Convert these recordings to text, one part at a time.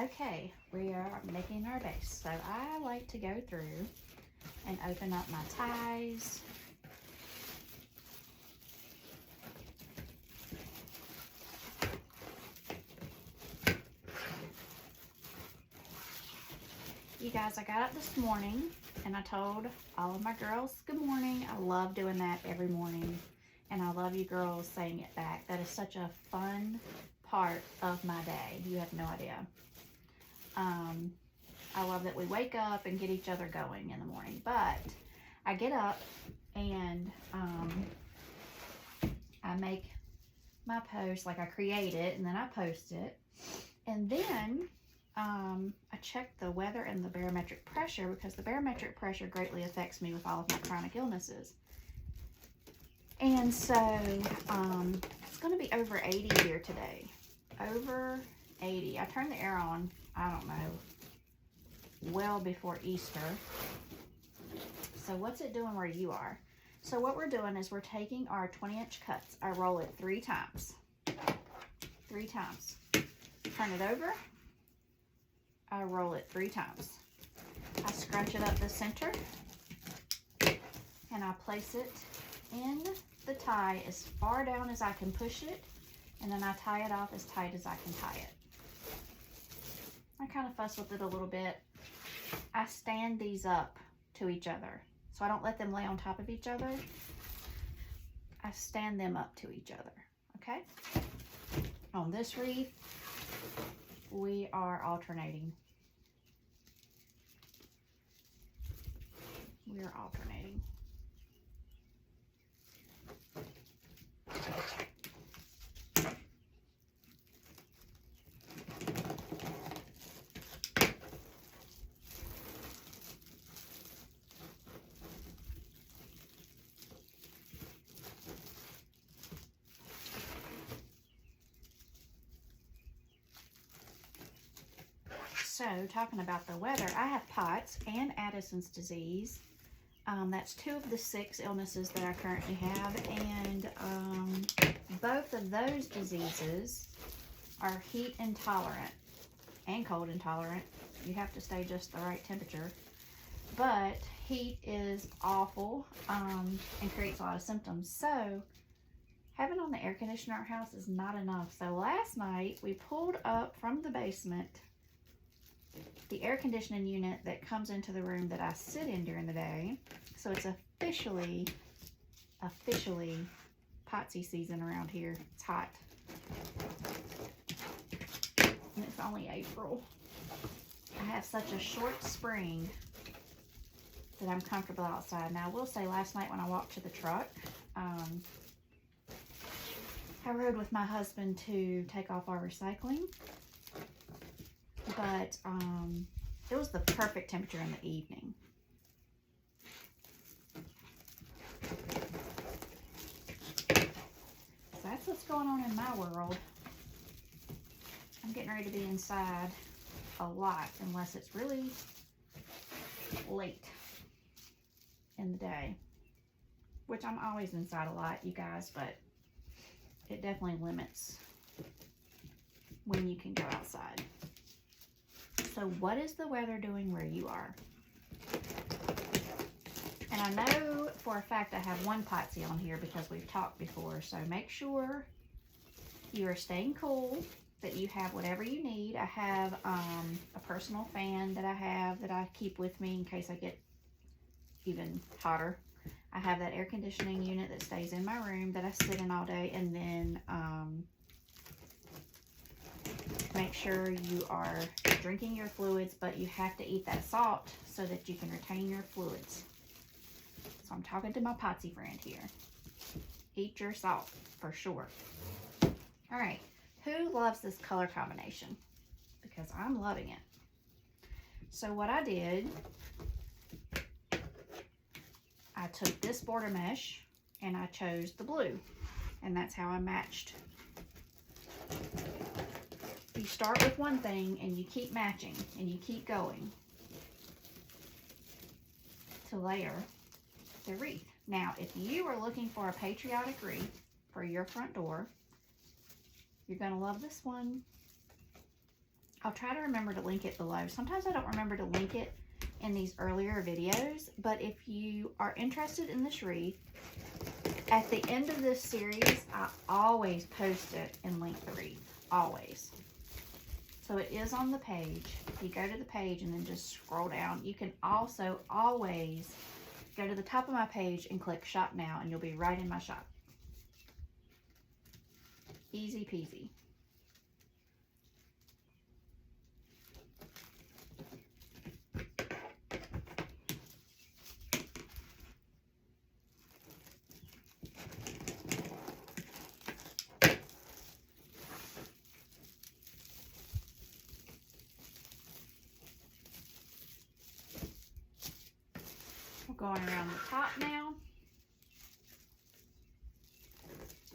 Okay, we are making our base. So I like to go through and open up my ties. You guys, I got up this morning and I told all of my girls good morning. I love doing that every morning, and I love you girls saying it back. That is such a fun part of my day. You have no idea. I love that we wake up and get each other going in the morning. But I get up and I make my post, like I create it and then I post it. And then I check the weather and the barometric pressure, because the barometric pressure greatly affects me with all of my chronic illnesses. And so it's going to be over 80 here today. Over 80. I turned the air on, I don't know, well before Easter. So what's it doing where you are? So what we're doing is we're taking our 20-inch cuts. I roll it 3 times. 3 times. Turn it over. I roll it 3 times. I scrunch it up the center and I place it in the tie as far down as I can push it, and then I tie it off as tight as I can tie it. I kind of fuss with it a little bit. I stand these up to each other, so I don't let them lay on top of each other. I stand them up to each other, okay? On this wreath, we are alternating. We are alternating. So, talking about the weather, I have POTS and Addison's disease. That's 2 of the 6 illnesses that I currently have, and both of those diseases are heat intolerant and cold intolerant. You have to stay just the right temperature, but heat is awful and creates a lot of symptoms. So having on the air conditioner in our house is not enough. So last night we pulled up from the basement the air conditioning unit that comes into the room that I sit in during the day. So it's officially potsy season around here. It's hot. And it's only April. I have such a short spring that I'm comfortable outside. Now I will say, last night when I walked to the truck, I rode with my husband to take off our recycling. But it was the perfect temperature in the evening. So that's what's going on in my world. I'm getting ready to be inside a lot, unless it's really late in the day. Which I'm always inside a lot, you guys, but it definitely limits when you can go outside. So what is the weather doing where you are? And I know for a fact I have one potsy on here because we've talked before. So make sure you are staying cool, that you have whatever you need. I have a personal fan that I keep with me in case I get even hotter. I have that air conditioning unit that stays in my room that I sit in all day. And then make sure you are drinking your fluids, but you have to eat that salt so that you can retain your fluids. So I'm talking to my potsy friend here. Eat your salt for sure. All right, who loves this color combination? Because I'm loving it. So what I did, I took this border mesh and I chose the blue, and that's how I matched. You start with one thing and you keep matching and you keep going to layer the wreath. Now, if you are looking for a patriotic wreath for your front door, you're going to love this one. I'll try to remember to link it below. Sometimes I don't remember to link it in these earlier videos, but if you are interested in this wreath, at the end of this series, I always post it and link the wreath, always. So it is on the page. You go to the page and then just scroll down. You can also always go to the top of my page and click shop now, and you'll be right in my shop. Easy peasy. Going around the top now,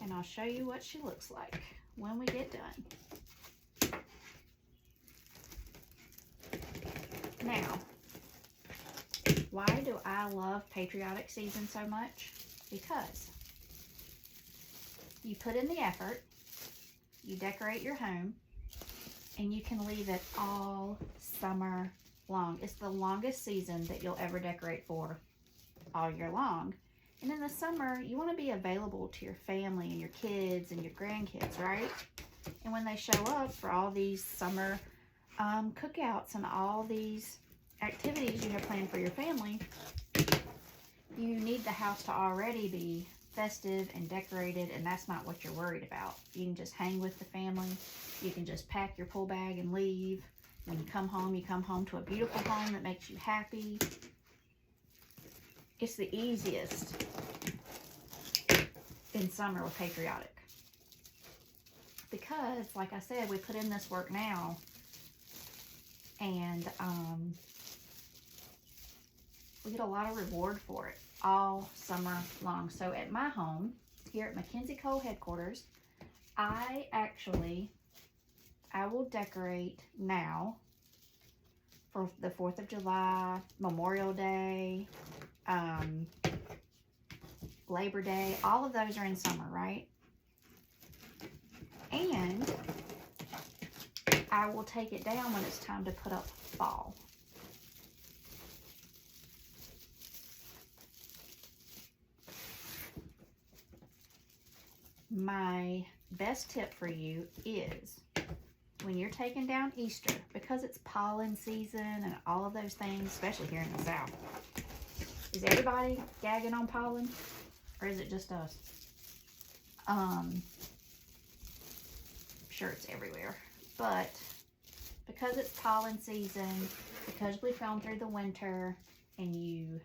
and I'll show you what she looks like when we get done. Now, why do I love Patriotic season so much? Because you put in the effort, you decorate your home, and you can leave it all summer long. It's the longest season that you'll ever decorate for all year long. And in the summer, you want to be available to your family and your kids and your grandkids, right? And when they show up for all these summer cookouts and all these activities you have planned for your family, you need the house to already be festive and decorated, and that's not what you're worried about. You can just hang with the family. You can just pack your pull bag and leave. When you come home to a beautiful home that makes you happy. It's the easiest in summer with Patriotic. Because, like I said, we put in this work now, and we get a lot of reward for it all summer long. So at my home, here at Mackenzie Cole headquarters, I will decorate now for the 4th of July, Memorial Day, Labor Day. All of those are in summer, right? And I will take it down when it's time to put up fall. My best tip for you is when you're taking down Easter, because it's pollen season and all of those things, especially here in the South. Is everybody gagging on pollen, or is it just us? I'm sure it's everywhere, but because it's pollen season, because we've gone through the winter, and you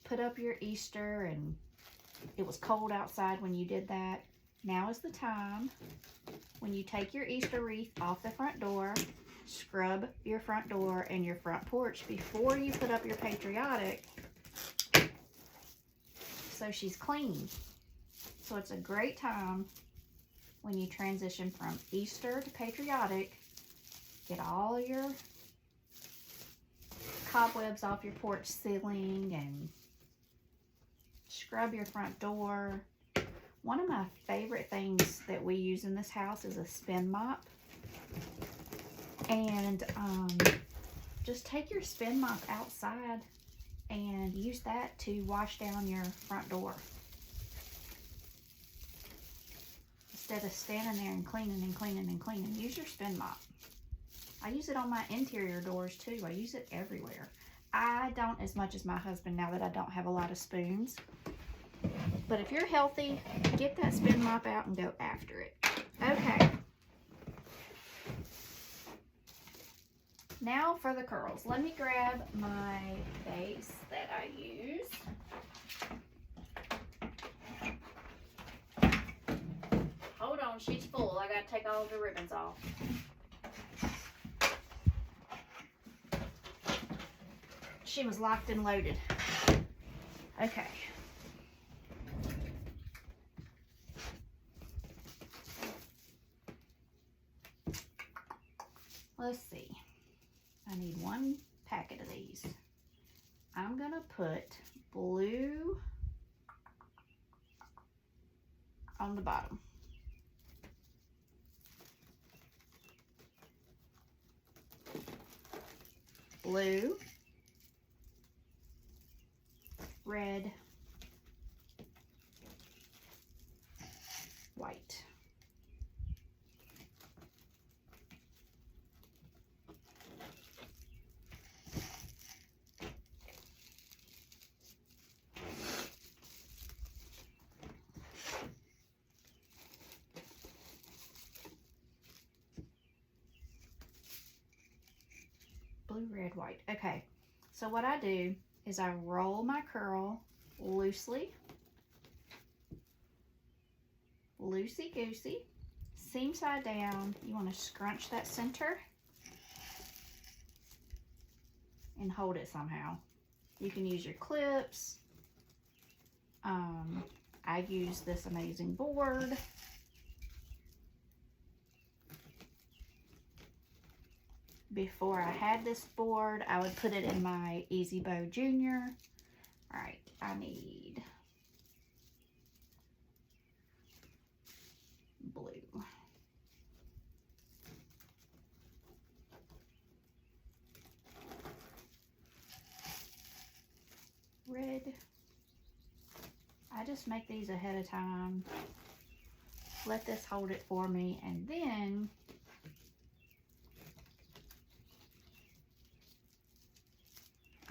put up your Easter, and it was cold outside when you did that, now is the time when you take your Easter wreath off the front door, scrub your front door and your front porch before you put up your Patriotic, so she's clean. So it's a great time when you transition from Easter to Patriotic. Get all your cobwebs off your porch ceiling and scrub your front door. One of my favorite things that we use in this house is a spin mop. And just take your spin mop outside and use that to wash down your front door. Instead of standing there and cleaning and cleaning and cleaning, use your spin mop. I use it on my interior doors too. I use it everywhere. I don't as much as my husband now that I don't have a lot of spoons. But if you're healthy, get that spin mop out and go after it. Okay. Now for the curls. Let me grab my base that I use. Hold on, she's full. I gotta take all of the ribbons off. She was locked and loaded. Okay. Let's see. I need one packet of these. I'm gonna put blue on the bottom. blue, red, white. Blue, red, white. Okay, so what I do is I roll my curl loosely, loosey-goosey, seam side down. You want to scrunch that center and hold it somehow. You can use your clips. I use this amazing board. Before I had this board, I would put it in my Easy Bow Junior. All right, I need blue. Red. I just make these ahead of time. Let this hold it for me, and then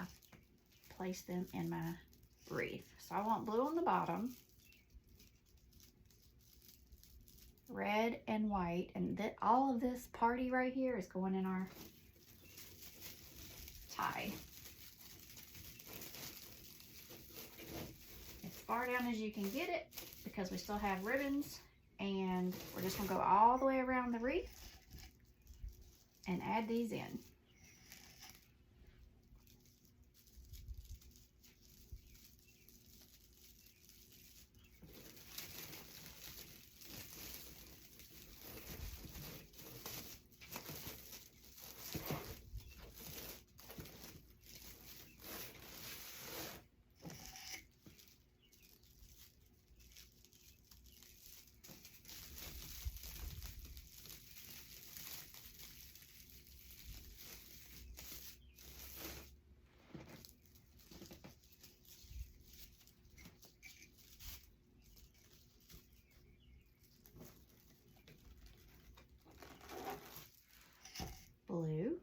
I place them in my wreath. So I want blue on the bottom, red and white, and that all of this party right here is going in our tie. As far down as you can get it, because we still have ribbons, and we're just gonna go all the way around the wreath and add these in. Blue,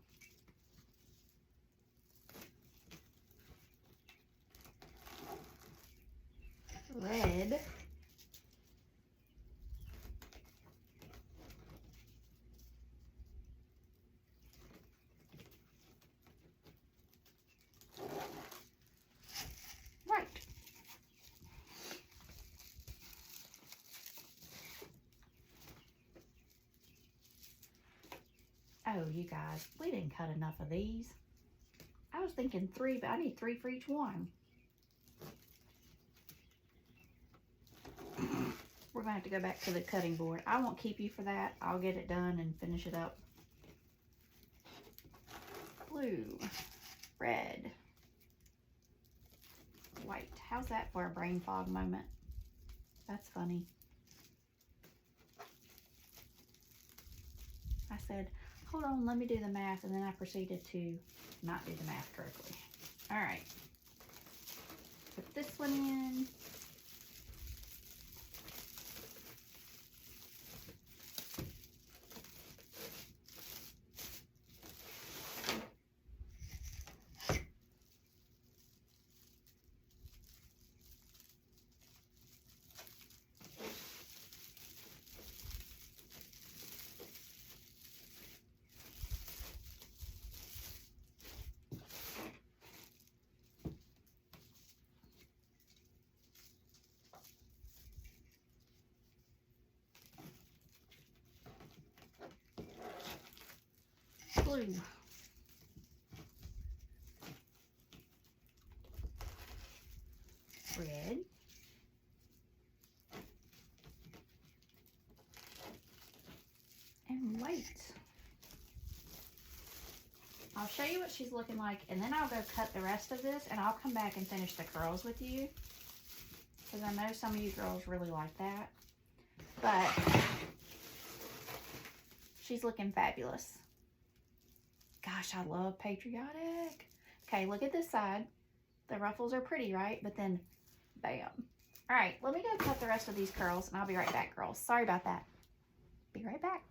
red, white. Oh, you guys, we didn't cut enough of these. I was thinking 3, but I need 3 for each one. We're gonna have to go back to the cutting board. I won't keep you for that. I'll get it done and finish it up. Blue, red, white. How's that for a brain fog moment? That's funny. I said, hold on, let me do the math, and then I proceeded to not do the math correctly. All right, put this one in. Blue, red, and white. I'll show you what she's looking like, and then I'll go cut the rest of this, and I'll come back and finish the curls with you, because I know some of you girls really like that. But she's looking fabulous. Gosh, gosh, I love Patriotic. Okay, look at this side. The ruffles are pretty, right? But then, bam. All right, let me go cut the rest of these curls, and I'll be right back, girls. Sorry about that. Be right back.